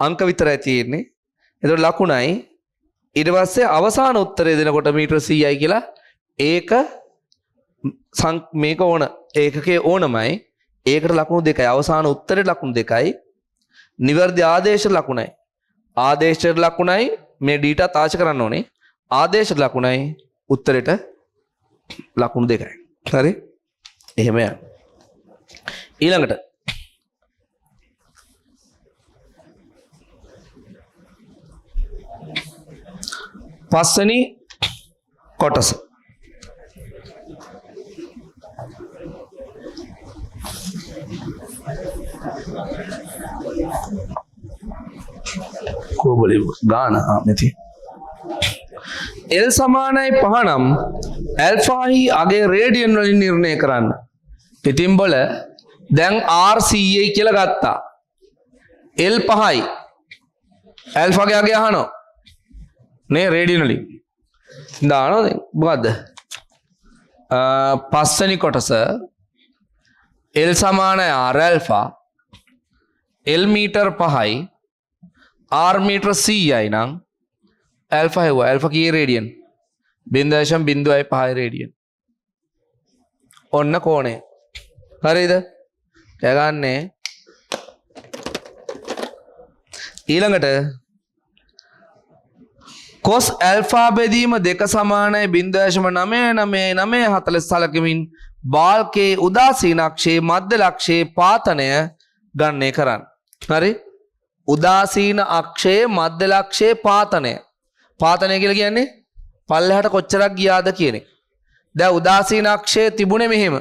අංක විතරයි තියෙන්නේ. එතකොට ලකුණයි. ඊට පස්සේ අවසාන උත්තරය දෙනකොට මීටර 100යි කියලා ඒක මේක ඕන ඒකකේ ඕනමයි. ඒකට ලකුණු දෙකයි. අවසාන උත්තරේ ලකුණු දෙකයි. නිවැරදි ආදේශ ලකුණයි. ආදේශයට ලකුණයි මේ ඩීටා තාච කරන්න ඕනේ. ආදේශයට ලකුණයි උත්තරෙට ලකුණු දෙකයි. හරි? එහෙම යන්න. ඊළඟට පස්වෙනි කොටස කොබලි ගාන මෙති L සමානයි 5 නම් ඇල්ෆාහි අගේ රේඩියන් වලින් නිර්ණය කරන්න. ඉතින් බල දැන් R 100යි කියලා ගත්තා. L 5යි. ඇල්ෆාගේ අගේ අහනවා. නේ රේඩියන් වලින්. දානවා දැන් මොකද්ද? පස්වෙනි කොටස L සමානයි R ඇල්ෆා L මීටර් 5යි R මීටර් 100යි නම් ඇල්ෆා හෙව්වා. ඇල්ෆා කීයේ රේඩියන්? 0.05 රේඩියන්. ඔන්න කෝණය. හරිද? දැගන්නේ ඊළඟට cos ඇල්ෆා බෙදීම 2 සමානයි 0.99940 සලකමින් බාල්කේ උදාසීන අක්ෂයේ මධ්‍ය ලක්ෂයේ පාතනය ගණනය කරන්න. හරි? උදාසීන අක්ෂයේ මධ්‍ය ලක්ෂයේ පාතනය. පාතනය කියලා කියන්නේ පල්ලෙහාට කොච්චරක් ගියාද කියන එක. දැන් උදාසීන අක්ෂය තිබුණේ මෙහෙම.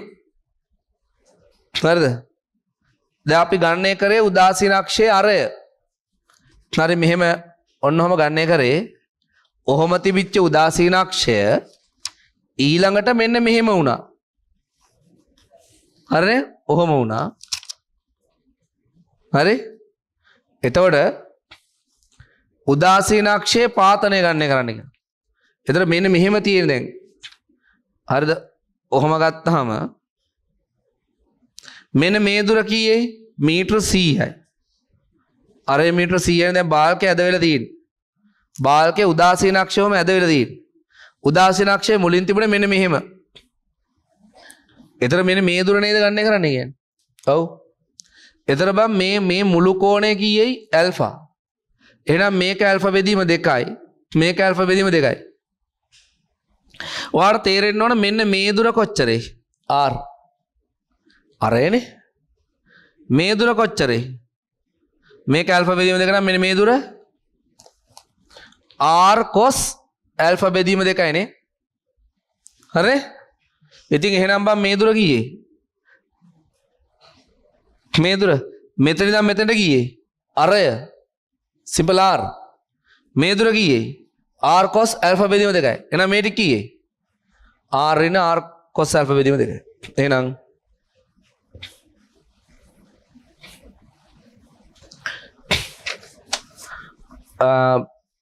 හරිද? දැන් අපි ගණනය කරේ උදාසීන අක්ෂයේ අරය. හරි මෙහෙම ඔන්නෝම ගණනය කරේ. ඔහොම තිබිච්ච උදාසීන අක්ෂය ඊළඟට මෙන්න මෙහෙම වුණා. හරිනේ? ඔහොම වුණා. හරි? එතකොට උදාසීන අක්ෂයේ පාතනය ගණනය කරන්න එක. එතකොට මෙන්න මෙහෙම තියෙන දැන්. හරිද? ඔහොම ගත්තාම මෙන්න මේ දුර කීයේ? මීටර 100යි. අර මීටර 100යි දැන් බාල්කේ ඇද වෙලා තියෙන්නේ. බාල්කේ උදාසීන අක්ෂයම ඇද වෙලා තියෙන්නේ. උදාසීන අක්ෂය මුලින් තිබුණේ මෙන්න මෙහෙම. එතන මෙන්න මේ දුර නේද ගණනය කරන්න කියන්නේ. ඔව්. එතන බම් මේ මුළු කෝණය කීයේයි? ඇල්ෆා. එහෙනම් මේක ඇල්ෆා බෙදීම 2යි. මේක ඇල්ෆා බෙදීම 2යි. ඔයාලට තේරෙන්න ඕන මෙන්න මේ දුර කොච්චරේ? R. අරේනේ. මේ දුර කොච්චරේ? මේක ඇල්ෆා බෙදීම 2 නම් මෙන්න මේ දුර R cos ඇල්ෆා බෙදීම 2යි නේ. හරි? ඉතින් එහෙනම් බම් මේ දුර කීයේ? මේ දුර මෙතන ඉඳන් මෙතනට කීයේ? අරය. Simple R. මේ දුර කීයේ? R cos ඇල්ෆා බෙදීම 2යි. එහෙනම් මේ ටික කීයේ? R ඍණ R cos ඇල්ෆා බෙදීම 2යි. එහෙනම්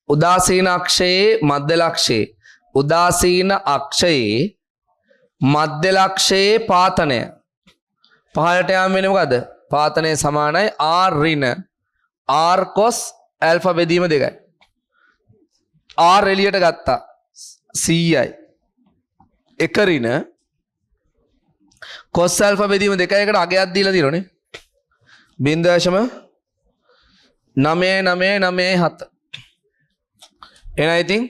උදාසීන අක්ෂයේ මධ්‍ය ලක්ෂයේ උදාසීන අක්ෂයේ මධ්‍ය ලක්ෂයේ පාතනය පහළට යාම වෙන්නේ මොකද? පාතනය සමානයි R ඍණ R cos ඇල්ෆා බෙදීම 2යි. R එළියට ගත්තා 100යි. එක ඍණ cos ඇල්ෆා බෙදීම 2යි එකට අගයක් දීලා තියෙනනේ. 0.9997. එහෙනම් ඉතින්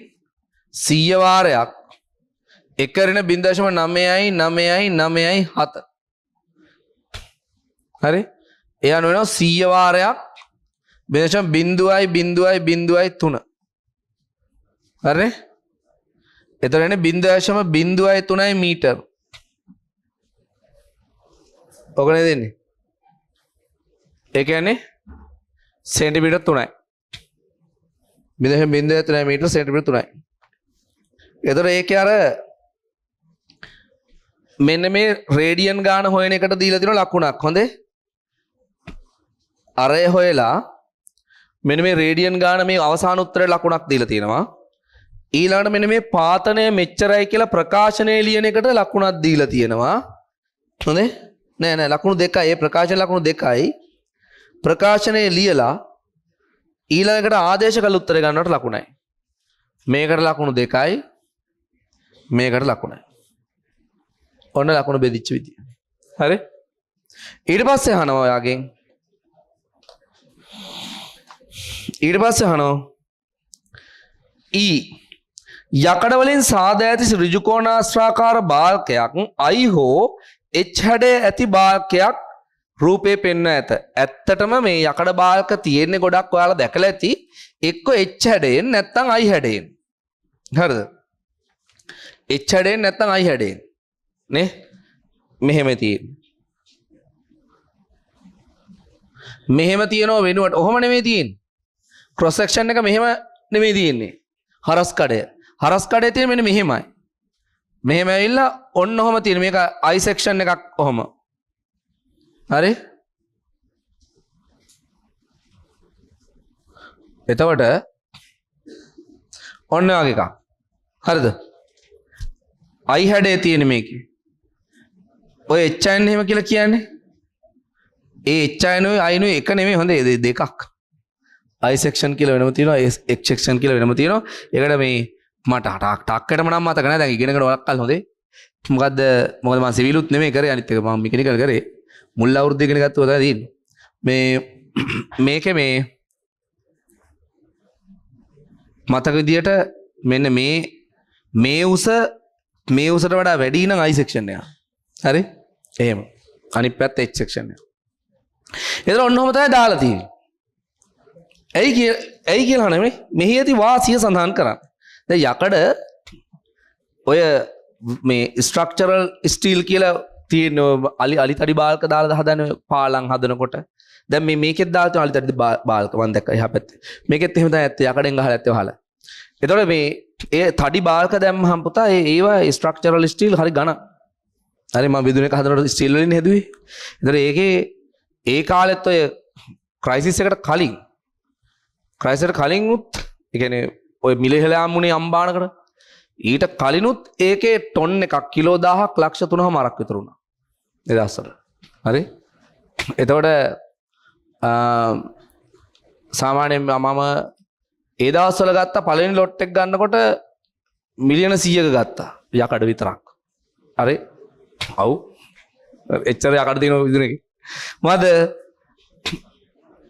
100 වාරයක් එක ඍණ 0.9997. හරි? ඒ අනුව වෙනවා 100 වාරයක් 0.0.0.03. හරි? එතකොට එන්නේ 0.03 මීටර. ඔක නේද එන්නේ? ඒ කියන්නේ සෙන්ටිමීටර් 3යි. 0.03 මීටර සෙන්ටිමීටර් 3යි. එතකොට ඒකේ අර මෙන්න මේ රේඩියන් ගාන හොයන එකට දීලා තියෙන ලකුණක්. හොඳේ? අරය හොයලා මෙන්න මේ රේඩියන් ගාන මේ අවසාන උත්තරේ ලකුණක් දීලා තියෙනවා. ඊළඟට මෙන්න මේ පාතනය මෙච්චරයි කියලා ප්‍රකාශනයේ ලියන එකට ලකුණක් දීලා තියෙනවා. හොඳේ? නෑ ලකුණු දෙකයි. ඒ ප්‍රකාශන ලකුණු දෙකයි. ප්‍රකාශනයේ ලියලා ඊළඟට ආදේශ කළ උත්තරේ ගන්නවට ලකුණයි. මේකට ලකුණු දෙකයි. මේකට ලකුණයි. ඔන්න ලකුණු බෙදිච්ච විදිය. හරි? ඊට පස්සේ අහනවා ඔයාගෙන්. ඊට පස්සේ අහනවා යකඩ වලින් සාදා ඇති ඍජු කෝණාශ්‍රාකාර බාල්කයක් I හෝ H හැඩය ඇති බාල්කයක් රූපේ පෙන්ව ඇත. ඇත්තටම මේ යකඩ බාල්ක තියෙන්නේ ගොඩක් ඔයාලා දැකලා ඇති. එක්ක H හැඩයෙන් නැත්නම් I හැඩයෙන්. හරිද? H හැඩයෙන් නැත්නම් I හැඩයෙන්. නේ? මෙහෙම තියෙන්නේ. මෙහෙම තියනව වෙනුවට ඔහොම නෙමෙයි තියෙන්නේ. ක්‍රොස් සෙක්ෂන් එක මෙහෙම නෙමෙයි තියෙන්නේ. හරස් කඩය. හරස් කඩේ තියෙන මෙන්න මෙහෙමයි. මෙහෙම ඇවිල්ලා ඔන්න ඔහොම තියෙන. මේක I section එකක් ඔහොම. හරි? එතකොට ඔන්න වගේ එකක්. හරිද? I හැඩේ තියෙන මේකේ. ඔය HN එහෙම කියලා කියන්නේ. ඒ HIනුයි Iනුයි එක නෙමෙයි හොඳේ දෙකක්. I section කියලා වෙනම තියෙනවා X section කියලා වෙනම තියෙනවා. ඒකට මේ මට ටක්කටම නම් මතක නැහැ. දැන් ඉගෙනගෙන වලක් කල් හොඳේ. මොකද මම සිවිලුත් නෙමෙයි කරේ අනිත් එක මම මෙකනිකල් කරේ. මුල් අවුරුද්ද ඉගෙන ගත්තා තමයි තියෙන්නේ. මේකේ මේ මතක විදියට මෙන්න මේ උසට වඩා වැඩි නම් I section එක. හරි? එහෙම. අනිත් පැත්ත H section එක. ඒතර ඔන්නෝම තමයි දාලා තියෙන්නේ. ඇයි කියලා නෙමෙයි මෙහි ඇති වාසිය සඳහන් කරන්නේ. දැන් යකඩ ඔය මේ ස්ට්‍රක්චරල් ස්ටීල් කියලා තියෙන අලි තඩි බාල්ක දාලා හදන පාලම් හදනකොට දැන් මේකෙත් දාලා තියෙන අලි තඩි බාල්ක මම දැක්කා එහා පැත්තේ. මේකෙත් එහෙම තමයි ඇත්තේ යකඩෙන් ගහලා ඇත්තේ වහලා. එතකොට මේ ඒ තඩි බාල්ක දැම්මහම පුතා ඒවා ස්ට්‍රක්චරල් ස්ටීල් හරි ඝන. හරි මම විදුලි එක හදනකොට ස්ටීල් වලින් හැදුවේ. එතකොට ඒකේ ඒ කාලෙත් ඔය ක්‍රයිසිස් එකට කලින් උත් ඒ කියන්නේ ඔය මිලහෙලාම්ුනේ අම්බානකට ඊට කලිනුත් ඒකේ ටොන් එකක් කිලෝ 1000ක් ලක්ෂ 3මාරක් විතර වුණා. ඒ දවස්වල. හරි? එතකොට සාමාන්‍යයෙන් මම ඒ දවස්වල ගත්ත පළවෙනි ලොට් එක ගන්නකොට මිලියන 100ක ගත්තා. යකඩ විතරක්. හරි? ඔව්. එච්චර යකඩ තියෙන විදුනේ. මොකද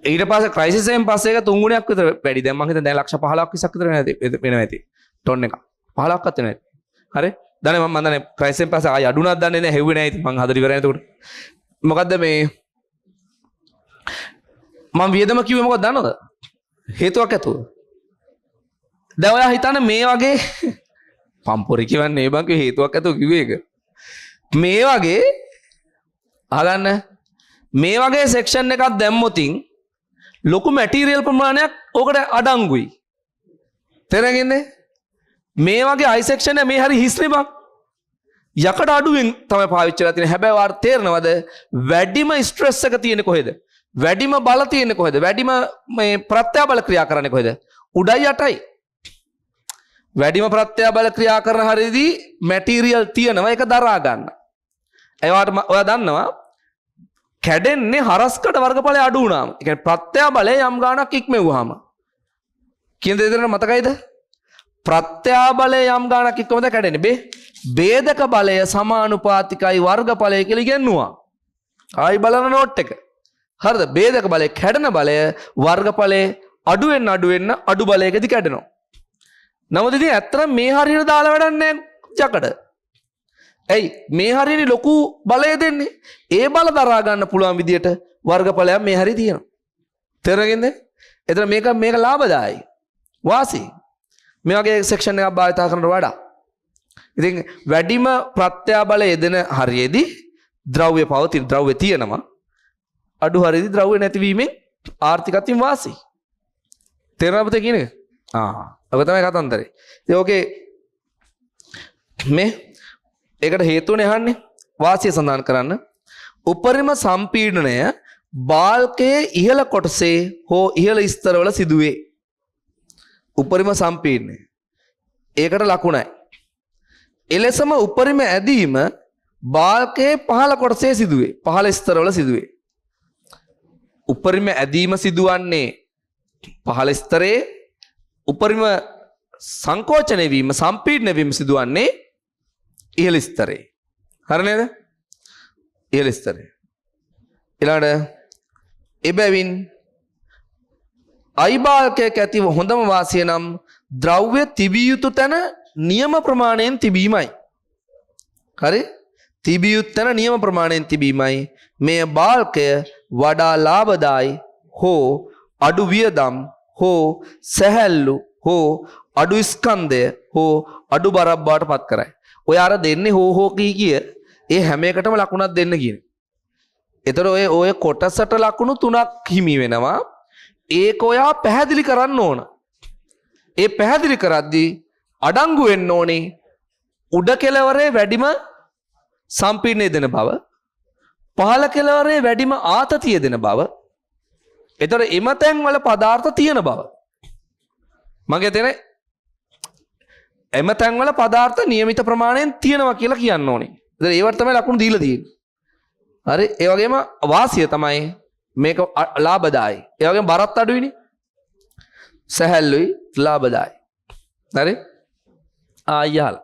ඊට පස්සේ ක්‍රයිසිස් එකෙන් පස්සේ ඒක 3 ගුණයක් විතර වැඩි. දැන් මම හිතන්නේ දැන් ලක්ෂ 15ක් 20ක් විතර වෙනවා ඇති. ටොන් එක. 15ක්වත් වෙනවා ඇති. හරි? දැන් මම දන්නේ ක්‍රයිසිස් එකෙන් පස්සේ ආයි අඩුණක් දන්නේ නැහැ. හෙව්වේ නැහැ ඉතින් මම හදලා ඉවරයි එතකොට. මොකද්ද මේ මම වියදම කිව්වේ මොකක්ද දන්නවද? හේතුවක් ඇතුව. දැන් ඔයා හිතන්න මේ වගේ පම්පොරි කියවන්නේ බං කිව්වේ හේතුවක් ඇතුව කිව්වේ ඒක. මේ වගේ අහගන්න මේ වගේ සෙක්ෂන් එකක් දැම්මොතින් ලොකු මැටීරියල් ප්‍රමාණයක් ඕකට අඩංගුයි. තේරෙන්නේ? මේ වගේ I section එක මේ හරි හිස්නේ බං. යකඩ අඩුවෙන් තමයි පාවිච්චි කරලා තියෙන්නේ. හැබැයි වාට තේරෙනවද? වැඩිම ස්ට්‍රෙස් එක තියෙන්නේ කොහෙද? වැඩිම බල තියෙන්නේ කොහෙද? වැඩිම මේ ප්‍රත්‍යාබල ക്രിයා කරන්නේ කොහෙද? උඩයි යටයි. වැඩිම ප්‍රත්‍යාබල ක්‍රියා කරන හරියදී මැටීරියල් තියෙනවා ඒක දරා ගන්න. ඒවට ඔයා දන්නවා කැඩෙන්නේ හරස්කඩ වර්ගඵලය අඩු වුණාම. ඒ කියන්නේ ප්‍රත්‍යාබලය යම් ගාණක් ඉක්මෙව්වහම. කියන දේ දෙන්න මතකයිද? ප්‍රත්‍යාබලය යම් ගාණක් ඉක්මවද කැඩෙන්නේ. බේදක බලය සමානුපාතිකයි වර්ගඵලය කියලා ඉගෙනුවා. ආයි බලන නෝට් එක. හරිද? බේදක බලය කැඩෙන බලය වර්ගඵලයේ අඩු වෙන්න අඩු බලයකදී කැඩෙනවා. නමුත් ඉතින් ඇත්තටම මේ හරියට දාලා වැඩක් නැහැ යකඩ. ඇයි මේ හරියනේ ලොකු බලය දෙන්නේ. ඒ බල දරා ගන්න පුළුවන් විදියට වර්ගඵලයක් මේ හරිය තියෙනවා. තේරෙනවද? එතන මේක ලාභදායී. වාසි. මේ වගේ සෙක්ෂන් එකක් භාවිත කරනට වඩා. ඉතින් වැඩිම ප්‍රත්‍යාබල යෙදෙන හරියේදී ද්‍රව්‍ය තියෙනවා. අඩු හරියේදී ද්‍රව්‍ය නැතිවීමෙන් ආර්ථිකත්වයෙන් වාසි. තේරෙනවද කියන්නේ? ඔක තමයි කතන්දරේ. ඉතින් ඕකේ මේ ඒකට හේතුවනේ අහන්නේ වාසිය සඳහන් කරන්න. උපරිම සම්පීඩනය බාල්කයේ ඉහළ කොටසේ හෝ ඉහළ ස්තරවල සිදුවේ. උපරිම සම්පීඩනය. ඒකට ලකුණයි. එලෙසම උපරිම ඇදීම බාල්කයේ පහළ කොටසේ සිදුවේ. පහළ ස්තරවල සිදුවේ. උපරිම ඇදීම සිදුවන්නේ පහළ ස්තරයේ උපරිම සංකෝචනය වීම සම්පීඩනය වීම සිදුවන්නේ ඉහළ ස්තරේ. හරි නේද? ඉහළ ස්තරේ. ඊළඟට එබැවින් අයිබාල්කයක ඇතිව හොඳම වාසිය නම් ද්‍රව්‍ය තිබිය යුතු තැන නියම ප්‍රමාණයෙන් තිබීමයි. හරි? තිබිය යුතු තැන නියම ප්‍රමාණයෙන් තිබීමයි. මේ බාල්කය වඩා ලාභදායි හෝ අඩු වියදම් හෝ සැහැල්ලු හෝ අඩු ස්කන්ධය හෝ අඩු බරක් බවට පත් කරයි. ඔය අර දෙන්නේ හෝ කිය ඒ හැම එකටම ලකුණක් දෙන්න කියන. ඒතර ඔය කොටසට ලකුණු 3ක් හිමි වෙනවා. ඒක ඔයා පැහැදිලි කරන්න ඕන. ඒ පැහැදිලි කරද්දී අඩංගු වෙන්න ඕනේ උඩ කෙළවරේ වැඩිම සම්පීඩනය දෙන බව, පහළ කෙළවරේ වැඩිම ආතතිය දෙන බව. ඒතර එම තැන් වල පදාර්ථ තියෙන බව. මගේ තේරෙන්නේ එම තැන් වල පදාර්ථ નિયમિત ප්‍රමාණයෙන් තියෙනවා කියලා කියන්න ඕනේ. ඒතර ඒවට තමයි ලකුණු දීලා තියෙන්නේ. හරි? ඒ වගේම වාසිය තමයි මේක ලාභදායි. ඒ වගේම බරත් අඩුයිනේ. සැහැල්ලුයි ලාභදායි. හරි? ආයහල.